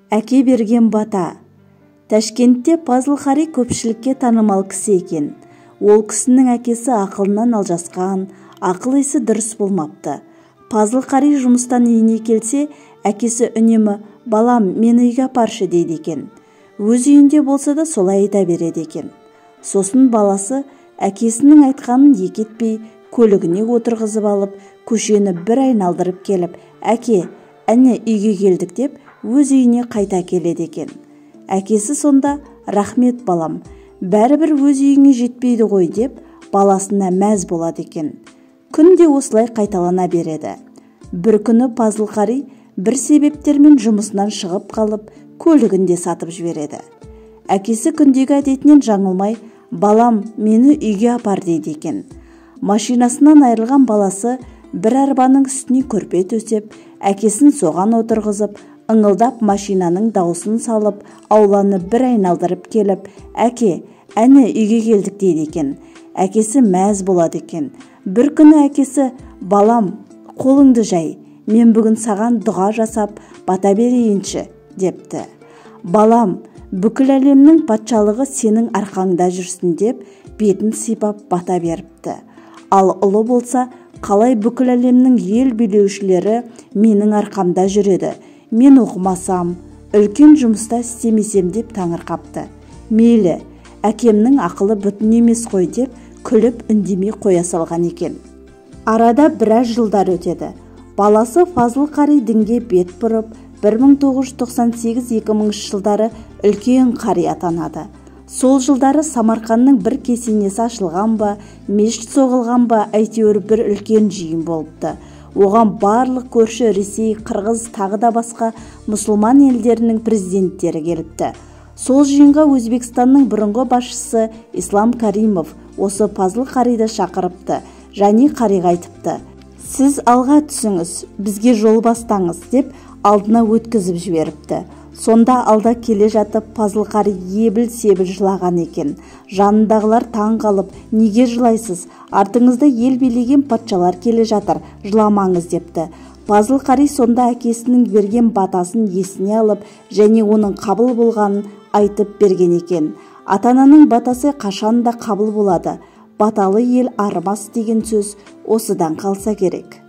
Әке берген бата. Ташкентте Пазыл Қари көпшілікке танымал кісі екен. Ол кісінің әкесі ақылынан алжасқан, ақыл-есі дұрыс болмапты. Пазыл Қари жұмыстан үйіне келсе, әкесі үнемі «Балам, мені үйге апаршы» дейді екен. Өз үйінде болса да солай айта береді екен. Сосын баласы әкесінің айтқанын екі етпей, көлігіне отырғызып алып, көшені бір айналдырып келіп, «Әке, әне үйге келдік» деп, өз үйіне қайта келеді екен. Әкесі сонда «Рахмет балам, бәрібір өз үйіңе жетпейді ғой» деп, баласына мәз болады екен. Күнде осылай қайталана береді. Бір күні Пазыл Қари бір себептермен жұмысынан шығып қалып, көлігінде сатып жібереді. Әкесі күндегі әдетінен жаңылмай, «Балам, мені үйге апар» дейді екен. Машинасынан айырылған баласы бір арбаның үстіне көрпе төсеп, әкесін соған отырғызып, ыңылдап машинаның даусын салып, ауланы бір айналдырып келіп, «Әке, әне үйге келдік» дейді екен. Әкесі мәз болады екен. Бір күні әкесі «Балам, қолыңды жай, мен бүгін саған дұға жасап, бата берейінші» депті. «Балам, бүкіл әлемнің патшалығы сенің арқаңда жүрсін» деп, бетін сипап бата беріпті. Ал ұлы болса, қалай бүкіл әлемнің ел билеушілері менің арқамда жүреді, мен оқымасам, үлкен жұмыста істемесем деп таңырқапты. Мейлі, әкемнің ақылы бүтін емес қой деп, күліп үндемей қоя салған екен. Арада біраз жылдар өтеді. Баласы Пазыл Қари дінге бет бұрып, 1998-2000 жылдары үлкен қари атанады. Сол жылдары Самарқанның бір кесенесі ашылған ба, мешіт соғылған ба, әйтеуір бір үлкен жиын болыпты. Оған барлық көрші Ресей, Қырғыз, тағы да басқа мұсылман елдерінің президенттері келіпті. Сол жиынға Өзбекстанның бұрынғы басшысы Ислам Каримов осы Пазыл Қариды шақырыпты. және қариға айтыпты: «Сіз алға түсіңіз, бізге жол бастаңыз» деп алдына өткізіп жіберіпті. Сонда алда келе жатып Пазыл Қари ебіл-себіл жылаған екен. Жанындағылар таң қалып: «Неге жылайсыз? Артыңызда ел билеген патшалар келе жатыр, жыламаңыз» депті. Пазыл Қари сонда әкесінің берген батасын есіне алып, және оның қабыл болғанын айтып берген екен. Ата-ананың батасы қашан да қабыл болады. Баталы ел арымас деген сөз осыдан қалса керек.